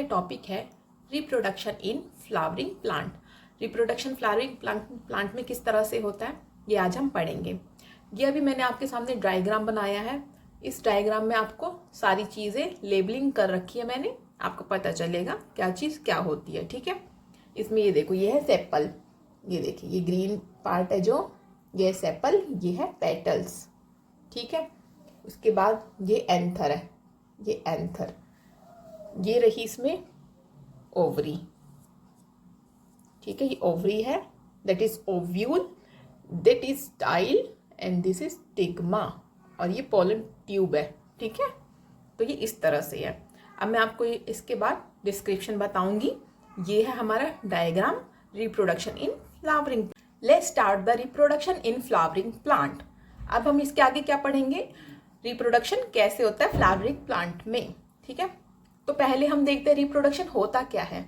Topic है reproduction in flowering plant. Reproduction flowering plant में किस तरह से होता है ये आज हम पढ़ेंगे। ये अभी मैंने आपके सामने डायग्राम बनाया है। इस डायग्राम में आपको सारी चीज़ें लेबलिंग कर रखी है मैंने, आपको पता चलेगा क्या चीज़ क्या होती है। ठीक है, इसमें ये देखो, ये है सेपल, ये देखिए ये ग्रीन पार्ट है जो, ये सेपल, ये है पेटल्स। ठीक है, उसके बाद ये एंथर है, ये एंथर, ये रही इसमें ओवरी। ठीक है, ये ओवरी है, that is ovule, that is style and this is stigma, और ये पोलन ट्यूब है। ठीक है, तो ये इस तरह से है। अब मैं आपको इसके बाद डिस्क्रिप्शन बताऊंगी। ये है हमारा diagram reproduction in flowering. Let's start the reproduction in flowering plant. अब हम इसके आगे क्या पढ़ेंगे, रिप्रोडक्शन कैसे होता है फ्लावरिंग प्लांट में। ठीक है, तो पहले हम देखते हैं रिप्रोडक्शन होता क्या है।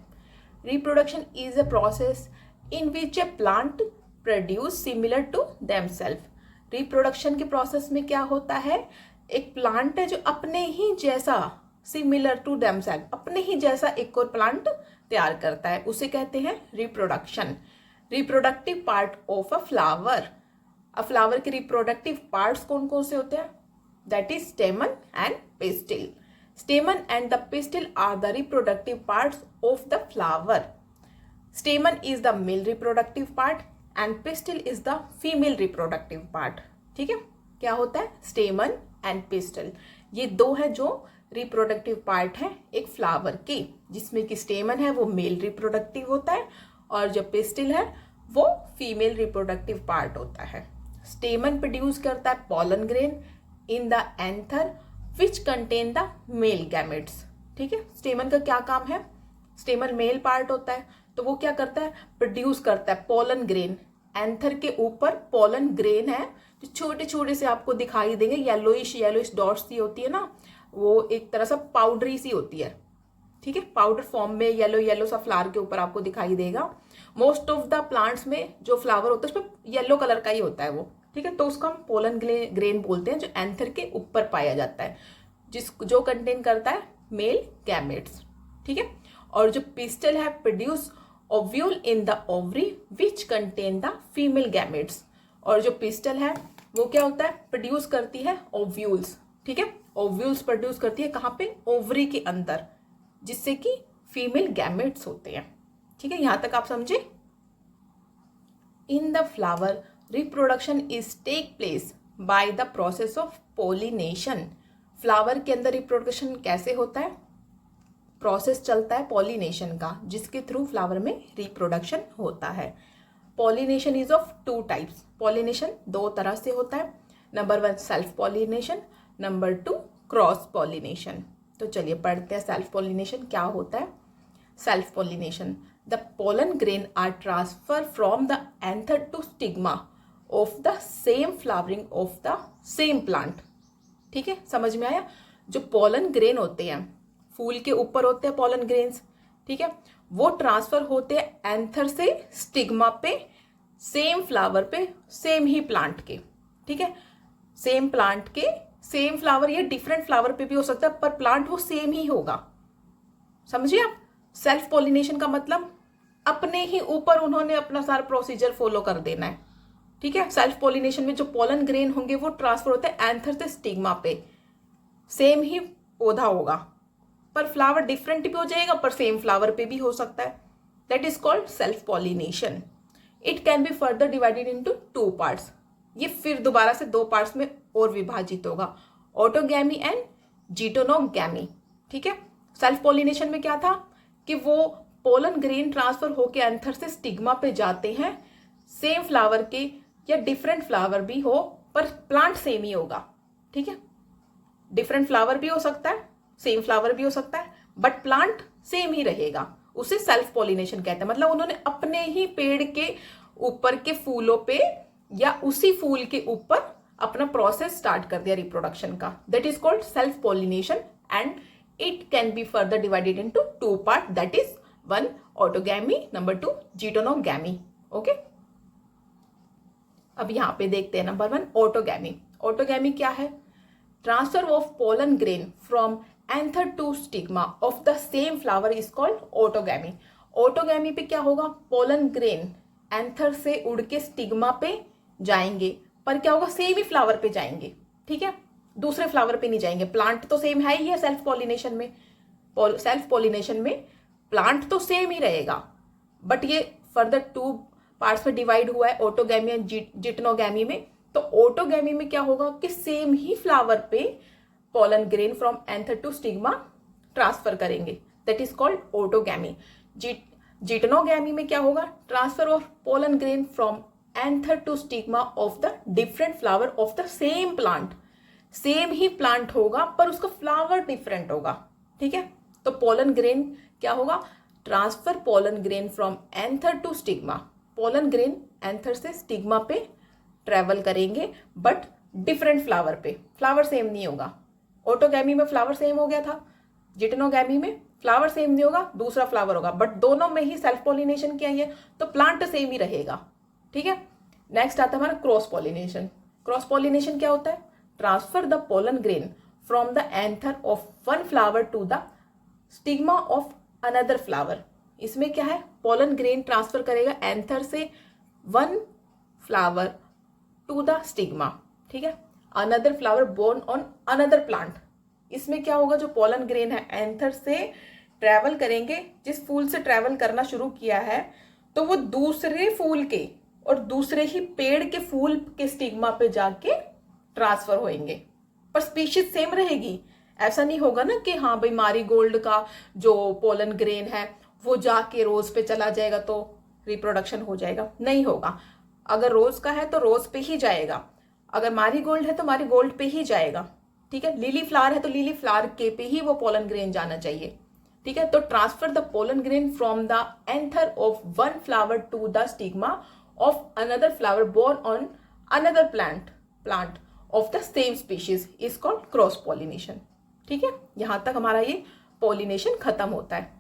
Reproduction is a process in which a plant produce similar to themselves. Reproduction के प्रोसेस में क्या होता है, एक प्लांट है जो अपने ही जैसा, सिमिलर टू देमसेल्फ, अपने ही जैसा एक और प्लांट तैयार करता है, उसे कहते हैं reproduction. Reproductive part of a flower के रिप्रोडक्टिव पार्ट्स कौन कौन से होते हैं, that is स्टेमन and pistil. Stamen and the pistil are the reproductive parts of the flower. Stamen is the male reproductive part and pistil is the female reproductive part. ठीक है, क्या होता है, स्टेमन एंड पिस्टल, ये दो है जो रिप्रोडक्टिव पार्ट है एक फ्लावर के, जिसमें कि स्टेमन है वो मेल रिप्रोडक्टिव होता है और जो पिस्टिल है वो फीमेल रिप्रोडक्टिव पार्ट होता है। स्टेमन प्रोड्यूस करता है pollen grain in the anther which contain the male gametes. ठीक है, स्टेमन का क्या काम है, स्टेमन मेल पार्ट होता है तो वो क्या करता है, प्रोड्यूस करता है पोलन ग्रेन। एंथर के ऊपर पोलन ग्रेन है जो छोटे छोटे से आपको दिखाई देंगे, येलोइश डॉट्स सी होती है ना, वो एक तरह से पाउडरी सी होती है। ठीक है, पाउडर फॉर्म में येलो सा फ्लावर के ऊपर आपको दिखाई देगा। मोस्ट ऑफ द प्लांट्स में जो फ्लावर होता है उसमें येलो कलर का ही होता है वो। ठीक है, तो उसको हम पोलन ग्रेन बोलते हैं जो एंथर के ऊपर पाया जाता है, जो कंटेन करता है मेल गैमेट्स। ठीक है, और जो पिस्टल है produce ovule in the ovary which contain the female gametes, और जो पिस्टल है वो क्या होता है, प्रोड्यूस करती है ओव्यूल्स। ठीक है, ओव्यूल्स प्रोड्यूस करती है कहाँ पे, ओवरी के अंदर, जिससे कि फीमेल गैमेट्स होते हैं। ठीक है, यहां तक आप समझे। In the flower reproduction is take place by the process of pollination. Flower के अंदर रिप्रोडक्शन कैसे होता है, प्रोसेस चलता है पॉलिनेशन का, जिसके थ्रू फ्लावर में रिप्रोडक्शन होता है। Pollination is of two types. Pollination दो तरह से होता है, number 1 self pollination, number 2 cross pollination. तो चलिए पढ़ते हैं सेल्फ पॉलिनेशन क्या होता है। Self pollination, the pollen grain are transfer from the anther to stigma of the same flowering of the same plant. ठीक है, समझ में आया। जो पोलन ग्रेन होते हैं, फूल के ऊपर होते हैं पोलन ग्रेन्स, ठीक है, वो ट्रांसफर होते हैं एंथर से स्टिग्मा पे, सेम फ्लावर पे, सेम ही प्लांट के। ठीक है, सेम प्लांट के सेम फ्लावर, या डिफरेंट फ्लावर पे भी हो सकता है, पर प्लांट वो सेम ही होगा। समझिए आप, सेल्फ पॉलिनेशन का मतलब अपने ही ऊपर उन्होंने अपना सारा प्रोसीजर फॉलो कर देना है। ठीक है, सेल्फ पॉलिनेशन में जो पोलन ग्रेन होंगे वो ट्रांसफर होते हैं एंथर से स्टिग्मा पे, सेम ही पौधा होगा पर फ्लावर डिफरेंट भी हो जाएगा, पर सेम फ्लावर पे भी हो सकता है। That is called self pollination. It can be further divided into 2 parts. ये फिर दोबारा से 2 पार्ट्स में और विभाजित होगा, ऑटोगैमी एंड जीटोनोगैमी। ठीक है, सेल्फ पॉलिनेशन में क्या था कि वो पोलन ग्रेन ट्रांसफर होकर एंथर से स्टिग्मा पे जाते हैं, सेम फ्लावर के या डिफरेंट फ्लावर भी हो, पर प्लांट सेम ही होगा। ठीक है, डिफरेंट फ्लावर भी हो सकता है, सेम फ्लावर भी हो सकता है, बट प्लांट सेम ही रहेगा, उसे सेल्फ पॉलिनेशन कहते हैं। मतलब उन्होंने अपने ही पेड़ के ऊपर के फूलों पे या उसी फूल के ऊपर अपना प्रोसेस स्टार्ट कर दिया रिप्रोडक्शन का। That is called self pollination and it can be further divided into 2 part, that is 1 autogamy, number 2 geitonogamy. Okay, अब यहां पे देखते हैं नंबर 1 ऑटोगैमी। ऑटोगैमी क्या है, transfer of pollen grain from anther to stigma of the same flower is called autogamy. Autogamy पे क्या होगा, पोलन ग्रेन एंथर से उड़ के स्टिग्मा पे जाएंगे, पर क्या होगा, सेम ही फ्लावर पे जाएंगे, ठीक है, दूसरे फ्लावर पे नहीं जाएंगे। प्लांट तो सेम है ही है, सेल्फ पॉलिनेशन में प्लांट तो सेम ही रहेगा, बट ये फर्दर 2 पार्ट्स में डिवाइड हुआ है, ऑटोगैमी एंड जिटनोगैमी में। तो ऑटोगैमी में क्या होगा कि सेम ही फ्लावर पे pollen grain from anther to stigma transfer करेंगे, that is called autogamy. Geitonogamy में क्या होगा, transfer of pollen grain from anther to stigma of the different flower of the same plant. Same ही plant होगा पर उसका flower different होगा, ठीक है। तो पोलन ग्रेन क्या होगा, transfer pollen grain from anther to stigma. Pollen grain anther से स्टिग्मा पे ट्रेवल करेंगे बट डिफरेंट फ्लावर पे, फ्लावर सेम नहीं होगा। ऑटोगैमी में फ्लावर सेम हो गया था, जिटनोगैमी में फ्लावर सेम नहीं होगा, दूसरा फ्लावर होगा, बट दोनों में ही सेल्फ पॉलिनेशन किया है तो प्लांट सेम ही रहेगा, ठीक है। नेक्स्ट आता है हमारा क्रॉस पॉलिनेशन। क्रॉस पॉलिनेशन क्या होता है, transfer the pollen grain from the anther of one flower to the stigma of another flower. इसमें क्या है, पोलन ग्रेन ट्रांसफर करेगा एंथर से one flower to the stigma, ठीक है, another flower borne on another plant. इसमें क्या होगा, जो पोलन ग्रेन है एंथर से ट्रेवल करेंगे, जिस फूल से ट्रेवल करना शुरू किया है तो वो दूसरे फूल के और दूसरे ही पेड़ के फूल के स्टिग्मा पे जाके ट्रांसफर होंगे, पर स्पीशीज सेम रहेगी। ऐसा नहीं होगा ना कि हाँ भाई मारीगोल्ड का जो पोलन ग्रेन है वो जाके रोज पे चला जाएगा तो रिप्रोडक्शन हो जाएगा, नहीं होगा। अगर रोज का है तो रोज पे ही जाएगा, अगर मारीगोल्ड है तो मारीगोल्ड पे ही जाएगा, ठीक है। लिली फ्लावर है तो लिली फ्लावर के पे ही वो पोलन ग्रेन जाना चाहिए, ठीक है। तो transfer the pollen grain from the anther of one flower to the stigma of another flower borne on another plant of the same species is called cross pollination, ठीक है। यहां तक हमारा ये पॉलिनेशन खत्म होता है।